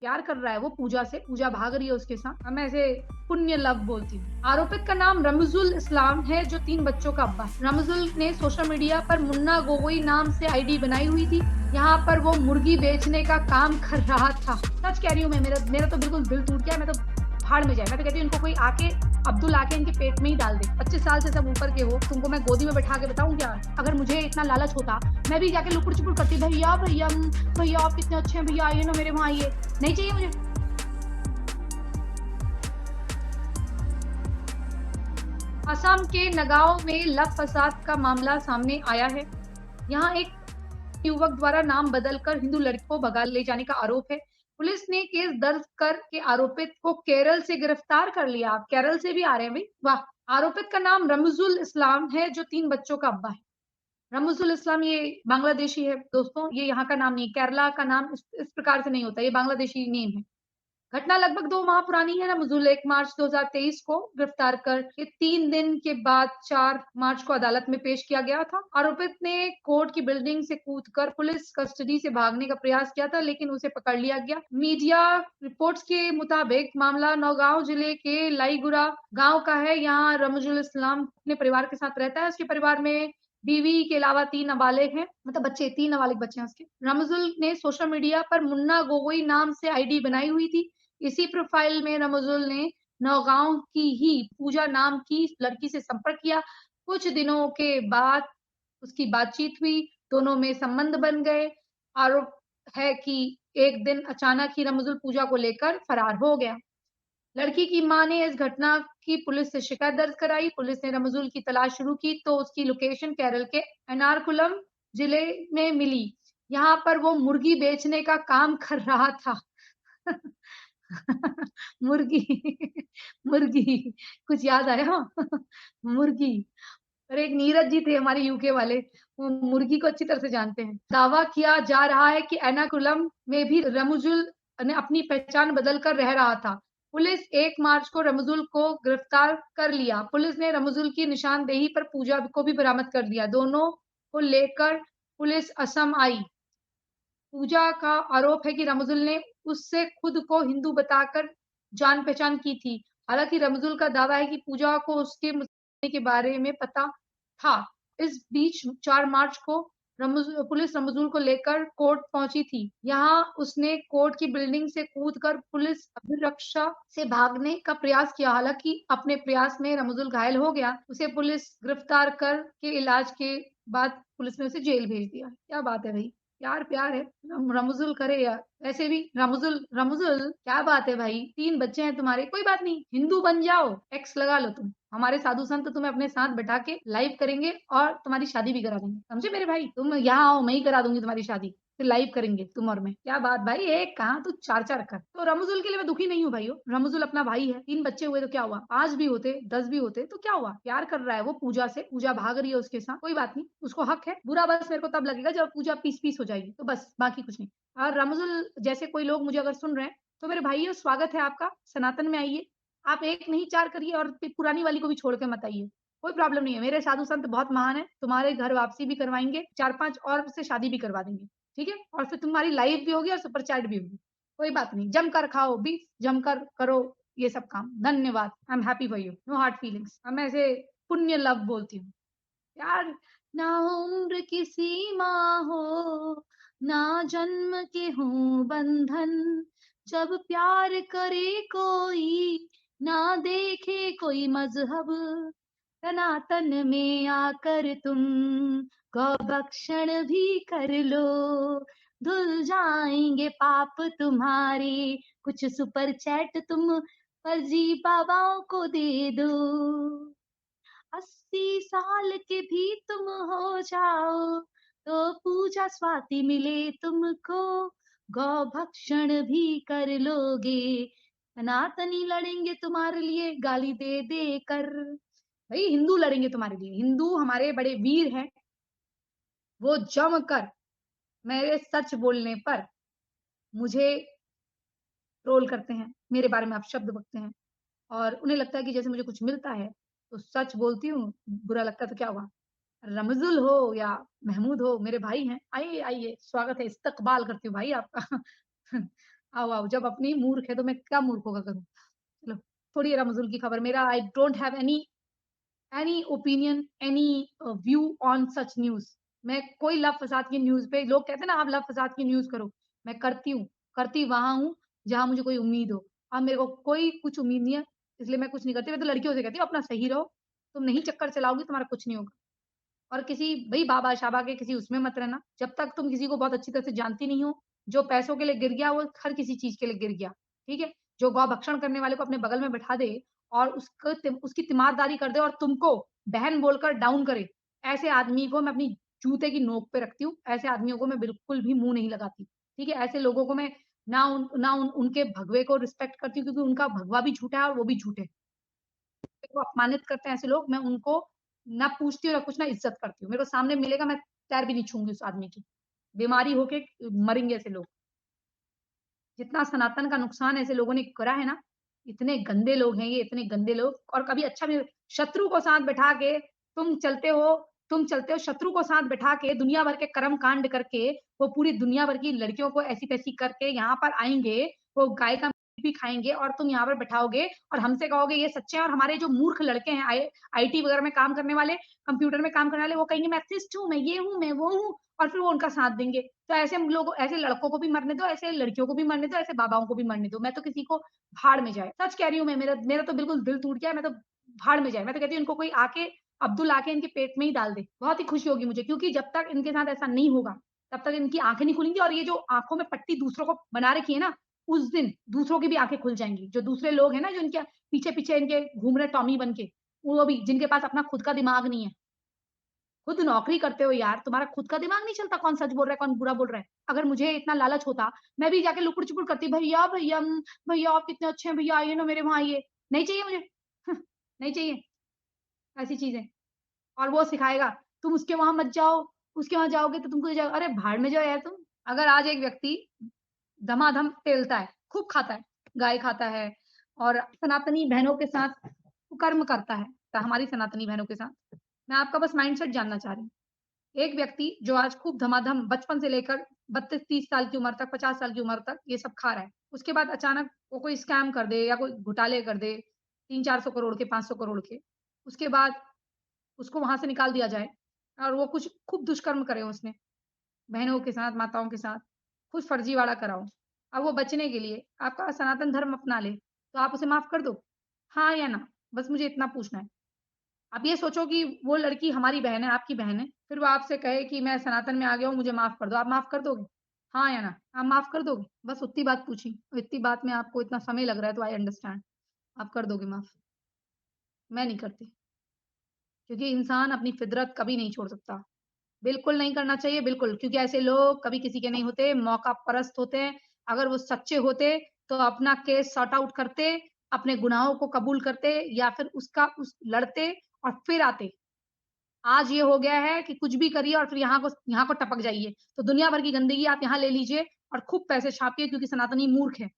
प्यार कर रहा है वो पूजा से, पूजा भाग रही है उसके साथ। मैं ऐसे पुण्य लव बोलती हूँ। आरोपित का नाम रमजुल इस्लाम है, जो 3 बच्चों का अब्बा है। रमजुल ने सोशल मीडिया पर मुन्ना गोगोई नाम से आईडी बनाई हुई थी। यहाँ पर वो मुर्गी बेचने का काम कर रहा था। सच कह रही हूँ मैं, मेरा मेरा तो बिल्कुल दिल टूट गया। मैं तो भाड़ में जाए। मैं तो कहती हूँ इनको कोई आके अब्दुल आके इनके पेट में ही डाल दे। 25 साल से सब ऊपर के हो, तुमको मैं गोदी में बैठा के बताऊं क्या? अगर मुझे इतना लालच होता, मैं भी जाके लुपुड़ चुपुड़ करती, भैया भैया भैया आप कितने अच्छे हैं, भैया आइए ना मेरे वहां आइए। नहीं चाहिए मुझे। असम के नगांव में लव फसाद का मामला सामने आया है। यहाँ एक युवक द्वारा नाम बदलकर हिंदू लड़की को भगा ले जाने का आरोप है। पुलिस ने केस दर्ज करके आरोपित को केरल से गिरफ्तार कर लिया। आप केरल से भी आ रहे हैं भाई, वाह। आरोपित का नाम रमजुल इस्लाम है, जो 3 बच्चों का अब्बा है। रमजुल इस्लाम ये बांग्लादेशी है दोस्तों, ये यहाँ का नाम नहीं, केरला का नाम इस प्रकार से नहीं होता, ये बांग्लादेशी नेम है। घटना लगभग 2 माह पुरानी है। रमजुल 1 मार्च 2023 को गिरफ्तार करके 3 दिन के बाद 4 मार्च को अदालत में पेश किया गया था। आरोपित ने कोर्ट की बिल्डिंग से कूदकर पुलिस कस्टडी से भागने का प्रयास किया था, लेकिन उसे पकड़ लिया गया। मीडिया रिपोर्ट्स के मुताबिक मामला नौगांव जिले के लाईगुड़ा गांव का है। यहाँ रमजुल इस्लाम अपने परिवार के साथ रहता है। उसके परिवार में बीवी के अलावा 3 नाबालिग हैं, मतलब बच्चे, 3 नाबालिग बच्चे हैं उसके। रमजुल ने सोशल मीडिया पर मुन्ना गोगोई नाम से आईडी बनाई हुई थी। इसी प्रोफाइल में रमजुल ने नौगांव की ही पूजा नाम की लड़की से संपर्क किया। कुछ दिनों के बाद उसकी बातचीत हुई, दोनों में संबंध बन गए। आरोप है कि एक दिन अचानक ही रमजुल पूजा को लेकर फरार हो गया। लड़की की मां ने इस घटना की पुलिस से शिकायत दर्ज कराई। पुलिस ने रमजुल की तलाश शुरू की तो उसकी लोकेशन केरल के एर्नाकुलम जिले में मिली। यहाँ पर वो मुर्गी बेचने का काम कर रहा था। मुर्गी मुर्गी कुछ याद आया? मुर्गी। और एक नीरज जी थे हमारे यूके वाले, वो मुर्गी को अच्छी तरह से जानते हैं। दावा किया जा रहा है कि एर्नाकुलम में भी रमजुल ने अपनी पहचान बदल कर रह रहा था। पुलिस 1 मार्च को रमजुल को गिरफ्तार कर लिया। पुलिस ने रमजुल की निशानदेही पर पूजा को भी बरामद कर लिया। दोनों को लेकर पुलिस असम आई। पूजा का आरोप है कि रमजुल ने उससे खुद को हिंदू बताकर जान पहचान की थी। हालांकि रमजुल का दावा है कि पूजा को उसके मुस्लिम के बारे में पता था। इस बीच 4 मार्च को पुलिस रमजुल को लेकर कोर्ट पहुंची थी। यहाँ उसने कोर्ट की बिल्डिंग से कूदकर पुलिस अभिरक्षा से भागने का प्रयास किया। हालांकि अपने प्रयास में रमजुल घायल हो गया। उसे पुलिस गिरफ्तार कर के इलाज के बाद पुलिस ने उसे जेल भेज दिया। क्या बात है भाई, प्यार प्यार है। रमजुल करे यार, वैसे भी रमजुल रमजुल क्या बात है भाई, 3 बच्चे हैं तुम्हारे, कोई बात नहीं, हिंदू बन जाओ, एक्स लगा लो तुम। हमारे साधु संत तुम्हें अपने साथ बैठा के लाइव करेंगे और तुम्हारी शादी भी करा देंगे, समझे मेरे भाई? तुम यहाँ आओ, मैं ही करा दूंगी तुम्हारी शादी, फिर लाइव करेंगे तुम और मैं। क्या बात भाई, एक कहाँ तू 4-4 कर। तो रमजुल के लिए मैं दुखी नहीं हूँ भाइयों, रमजुल अपना भाई है। 3 बच्चे हुए तो क्या हुआ, 5 भी होते, 10 भी होते तो क्या हुआ? प्यार कर रहा है वो पूजा से, पूजा भाग रही है उसके साथ, कोई बात नहीं, उसको हक है। बुरा बस मेरे को तब लगेगा जब पूजा पीस पीस हो जाएगी, तो बस बाकी कुछ नहीं। और रमजुल जैसे कोई लोग मुझे अगर सुन रहे हैं, तो मेरे भाइयों स्वागत है आपका, सनातन में आइए। आप 1 नहीं 4 करिए और फिर पुरानी वाली को भी छोड़ के मत आइए। कोई प्रॉब्लम नहीं है, मेरे साधु संत बहुत महान हैं, तुम्हारे घर वापसी भी करवाएँगे, 4-5 और से शादी भी करवा देंगे, ठीक है? और फिर तुम्हारी लाइफ भी होगी और सुपर चैट भी होगी। कोई बात नहीं, जमकर खाओ बीफ, जमकर करो ये सब काम। धन्यवाद, I am happy for you, no hard feelings. मैं ऐसे पुण्य लव बोलती हूँ। यार, ना उम्र की सीमा हो, ना जन्म के हों बंधन, जब प्यार करे कोई, ना देखे कोई मजहब, सनातन में आकर तुम गौभक्षण भी कर लो, धुल जाएंगे पाप तुम्हारे, कुछ सुपर चैट तुम फर्जी बाबाओं को दे दो। 80 साल के भी तुम हो जाओ तो पूजा स्वाति मिले तुमको, गौ भक्षण भी कर लोगे, सनातनी लड़ेंगे तुम्हारे लिए गाली दे दे कर। भाई हिंदू लड़ेंगे तुम्हारे लिए, हिंदू हमारे बड़े वीर हैं, वो जम कर मेरे सच बोलने पर मुझे ट्रोल करते हैं, मेरे बारे में अपशब्द बकते हैं और उन्हें लगता है कि जैसे मुझे कुछ मिलता है तो सच बोलती हूँ, बुरा लगता है तो क्या हुआ? रमज़ुल हो या महमूद हो, मेरे भाई हैं। आइए, आइए, स्वागत है, इस्तकबाल करती हूँ भाई आपका। आओ, आओ, जब अपनी मूर्ख है तो मैं क्या मूर्खों का करूँ? चलो, छोड़िए रमज़ुल की खबर। मेरा I don't have any opinion, any view on such news. मैं कोई लव-फ़साद की न्यूज़ पे लोग कहते हैं ना आप लव-फ़साद की न्यूज़ करो, मैं करती वहाँ हूँ जहाँ मुझे कोई उम्मीद हो। अब मेरे को कोई कुछ उम्मीद नहीं है, इसलिए मैं कुछ नहीं करती। मैं तो लड़कियों से कहती हूँ अपना सही रहो, तुम नहीं चक्कर चलाओगी तुम्हारा कुछ नहीं होगा। और किसी भई बाबा-शाबा के किसी उसमें मत रहना। जब तक तुम किसी को बहुत अच्छी तरह से जानती नहीं हो, जो पैसों के लिए गिर गया वो हर किसी चीज़ के लिए गिर गया, ठीक है? जो गौ-भक्षण करने वाले को अपने बगल में बैठा दे और उसकी तीमारदारी कर दे और तुमको बहन बोलकर डाउन करे, ऐसे आदमी को मैं अपनी जूते की नोक पे रखती हूँ। ऐसे आदमियों को मैं बिल्कुल भी मुँह नहीं लगाती, ठीक है? ऐसे लोगों को मैं ना उनके भगवे को रिस्पेक्ट करती हूँ क्योंकि उनका भगवा भी झूठा है और वो भी झूठे हैं। को अपमानित करते हैं ऐसे लोग, मैं उनको ना पूछती हूँ, ना कुछ, ना इज़्ज़त करती हूँ। मेरे को सामने मिलेगा, मैं पैर भी नहीं छूऊँगी उस आदमी की। बीमारी होके मरेंगे ऐसे लोग। जितना सनातन का नुकसान ऐसे लोगों ने करा है ना, इतने गंदे लोग हैं ये, इतने गंदे लोग और कभी अच्छा भी शत्रु को साथ बिठा के तुम चलते हो शत्रु को साथ बिठा के दुनिया भर के कर्म कांड करके, वो पूरी दुनिया भर की लड़कियों को ऐसी-तैसी करके यहाँ पर आएँगे, वो गाय का मीट भी खाएँगे और तुम यहाँ पर बिठाओगे और हमसे कहोगे ये सच्चे हैं और हमारे जो मूर्ख लड़के हैं आईटी वगैरह में काम करने वाले, कंप्यूटर में काम करने वाले, वो कहेंगे मैं एथिस्ट हूँ, मैं ये हूँ, मैं वो हूँ और फिर वो उनका साथ देंगे। तो ऐसे लड़कों को भी मरने दो, ऐसे लड़कियों को भी मरने दो, ऐसे बाबाओं को भी मरने दो। मैं तो किसी को भाड़ में जाए। सच कह रही हूँ मैं, मेरा मेरा तो बिल्कुल दिल टूट गया है, मैं तो भाड़ में जाए। मैं तो कहती हूँ इनको कोई आके अब्दुल आके इनके पेट में ही डाल दे। बहुत ही खुशी होगी मुझे क्योंकि जब तक इनके साथ ऐसा नहीं होगा, तब तक इनकी आँखें नहीं खुलेंगी और ये जो आँखों में पट्टी दूसरों को बना रखी है ना, उस दिन दूसरों की भी आँखें खुल जाएँगी। जो दूसरे लोग हैं ना, जो इनके पीछे-पीछे इनके घूम रहे टॉमी बन के, वो भी जिनके पास अपना खुद का दिमाग नहीं है। खुद नौकरी करते हो यार, तुम्हारा खुद का दिमाग नहीं चलता कौन सच बोल रहा है, कौन बुरा बोल रहा है। अगर मुझे इतना लालच होता, मैं भी जाके लुकुर-चुपुर करती, "भैया, भैया भैया आप कितने अच्छे हैं, भैया आइए ना मेरे वहाँ आइए।" नहीं चाहिए मुझे, नहीं चाहिए ऐसी चीज़ें। और वो सिखाएगा, "तुम उसके वहाँ मत जाओ, उसके वहाँ जाओगे तो तुमको अरे भाड़ में जाओ यार तुम।" अगर आज एक व्यक्ति धमाधम पेलता है, खूब खाता है, गाय खाता है और सनातनी बहनों के साथ कुकर्म करता है, तो हमारी सनातनी बहनों के साथ। मैं आपका बस माइंडसेट जानना चाह रही हूँ। एक व्यक्ति जो आज खूब धमाधम बचपन से लेकर 32-30 साल की उम्र तक, 50 साल की उम्र तक ये सब खा रहा है। उसके बाद अचानक वो कोई स्कैम कर दे या कोई घोटाले कर दे, 300-400 करोड़ के, 500 करोड़ के। उसके बाद उसको वहाँ से निकाल दिया जाए और वो कुछ खूब दुष्कर्म करे उसने, बहनों के साथ, माताओं के साथ, कुछ फर्जीवाड़ा करा हो। अब वो बचने के लिए आपका सनातन धर्म अपना ले, तो आप उसे माफ़ कर दो? हाँ या ना? बस मुझे इतना पूछना है। आप ये सोचो कि वो लड़की हमारी बहन है, आपकी बहन है, फिर वो आपसे कहे कि मैं सनातन में आ गया हूँ, मुझे माफ़ कर दो, आप माफ़ कर दोगे? हाँ या ना? आप माफ़ कर दोगे? बस उतनी बात पूछी, इतनी बात में आपको इतना समय लग रहा है तो आई अंडरस्टैंड, आप कर दोगे माफ़, मैं नहीं करती, क्योंकि इंसान अपनी फ़ितरत कभी नहीं छोड़ सकता। बिल्कुल नहीं करना चाहिए, बिल्कुल, क्योंकि ऐसे लोग कभी किसी के नहीं होते, मौका परस्त होते हैं। अगर वो सच्चे होते, तो अपना केस सॉर्ट आउट करते, अपने गुनाहों को कबूल करते या फिर उसका उस लड़ते और फिर आते। आज ये हो गया है कि कुछ भी करिए और फिर यहाँ को टपक जाइए। तो दुनिया भर की गंदगी आप यहाँ ले लीजिए और खूब पैसे छापिए क्योंकि सनातनी मूर्ख है।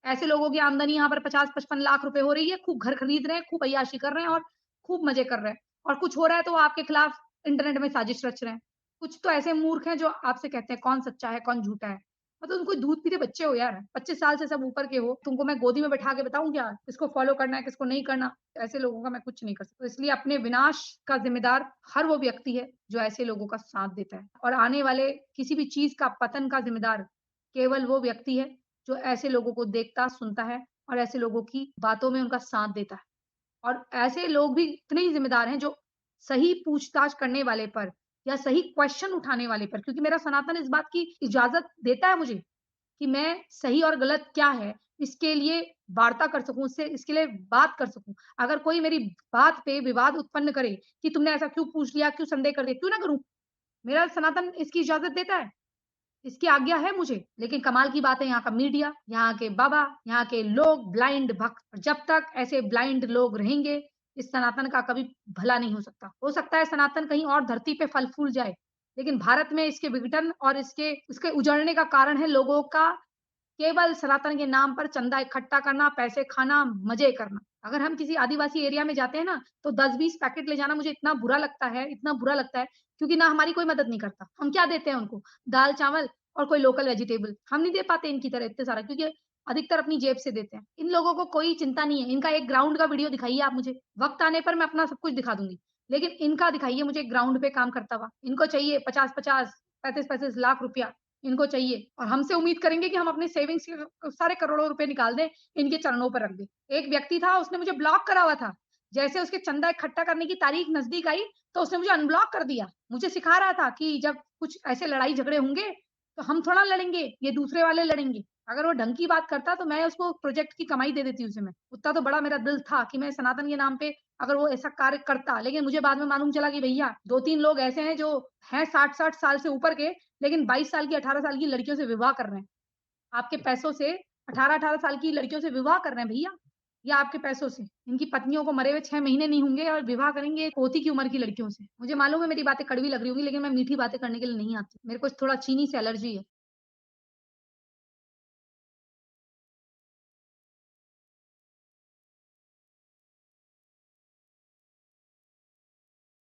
ऐसे लोगों की आमदनी यहाँ पर 50-55 लाख रुपए हो रही है, खूब घर खरीद रहे हैं, खूब अय्याशी कर रहे हैं और खूब मज़े कर रहे हैं। और कुछ हो रहा है तो वो आपके खिलाफ इंटरनेट में साजिश रच रहे हैं। कुछ तो ऐसे मूर्ख हैं जो आपसे कहते हैं कौन सच्चा है, कौन झूठा है। मतलब तुम कोई दूध पीते बच्चे हो यार, 25 साल से सब ऊपर के हो, तुमको मैं गोदी में बैठा के बताऊँ क्या? किसको फॉलो करना है, किसको नहीं करना? ऐसे लोगों का मैं कुछ नहीं कर सकती। तो इसलिए अपने विनाश का ज़िम्मेदार हर वो व्यक्ति है जो ऐसे लोगों का साथ देता है और आने वाले किसी भी चीज़ का पतन का ज़िम्मेदार केवल वो व्यक्ति है जो ऐसे लोगों को देखता, सुनता है और ऐसे लोगों की बातों में उनका साथ देता है। और ऐसे लोग भी इतने ही ज़िम्मेदार हैं जो सही पूछताछ करने वाले पर या सही क्वेश्चन उठाने वाले पर क्योंकि मेरा सनातन इस बात की इजाज़त देता है मुझे कि मैं सही और गलत क्या है, इसके लिए वार्ता कर सकूँ, उससे इसके लिए बात कर सकूँ। अगर कोई मेरी बात पे विवाद उत्पन्न करे कि तुमने ऐसा क्यों पूछ लिया, क्यों संदेह कर दिया, क्यों ना करूँ? मेरा सनातन इसकी इजाज़त देता है। इसकी आज्ञा है मुझे, लेकिन कमाल की बात है यहाँ का मीडिया, यहाँ के बाबा, यहाँ के लोग ब्लाइंड भक्त। और जब तक ऐसे ब्लाइंड लोग रहेंगे, इस सनातन का कभी भला नहीं हो सकता। हो सकता है सनातन कहीं और धरती पे फल-फूल जाए, लेकिन भारत में इसके विघटन और इसके उजड़ने का कारण है लोगों का केवल सनातन के नाम पर चंदा इकट्ठा करना, पैसे खाना, मज़े करना। अगर हम किसी आदिवासी एरिया में जाते हैं ना, तो 10-20 पैकेट ले जाना मुझे इतना बुरा लगता है क्योंकि ना हमारी कोई मदद नहीं करता। हम क्या देते हैं उनको? दाल-चावल और कोई लोकल वेजिटेबल। हम नहीं दे पाते इनकी तरह इत्ते सारा क्योंकि अधिकतर अपनी जेब से देते हैं। इन लोगों को कोई चिंता नहीं है। इनका एक ग्राउंड का वीडियो दिखाइए आप मुझे। वक़्त आने पर मैं अपना सब कुछ दिखा दूँगी। लेकिन इनका दिखाइए मुझे ग्राउंड पे काम करता हुआ। इनको चाहिए 50-50, 35-35 लाख रुपया इनको चाहिए और हमसे उम्मीद करेंगे कि हम अपने सेविंग्स के सारे करोड़ों रुपए निकाल दें, इनके चरणों पर रख दें। एक व्यक्ति था उसने मुझे ब्लॉक करा हुआ था। जैसे उसके चंदा इकट्ठा करने की तारीख नज़दीक आई, तो उसने मुझे अनब्लॉक कर दिया। मुझे सिखा रहा था कि जब कुछ ऐसे लड़ाई झगड़े होंगे, तो हम थोड़ा लड़ेंगे, ये दूसरे वाले लड़ेंगे। अगर वो ढंग की बात करता तो मैं उसको प्रोजेक्ट की कमाई दे देती उसे मैं। उतना तो बड़ा मेरा दिल था कि मैं सनातन के नाम पे अगर वो ऐसा कार्य करता। लेकिन मुझे बाद में मालूम चला कि भैया 2-3 लोग ऐसे हैं जो हैं 60-60 साल से ऊपर के, लेकिन 22 साल की, 18 साल की लड़कियों से विवाह कर रहे हैं। आपके पैसों से 18-18 साल की लड़कियों से विवाह कर रहे हैं भैया, या आपके पैसों से। इनकी पत्नियों को मरे हुए 6 महीने नहीं होंगे और विवाह करेंगे पोती की उम्र की लड़कियों से। मुझे मालूम है मेरी बातें कड़वी लग रही होंगी लेकिन मैं मीठी बातें करने के लिए नहीं आती। मेरे को थोड़ा चीनी से एलर्जी है।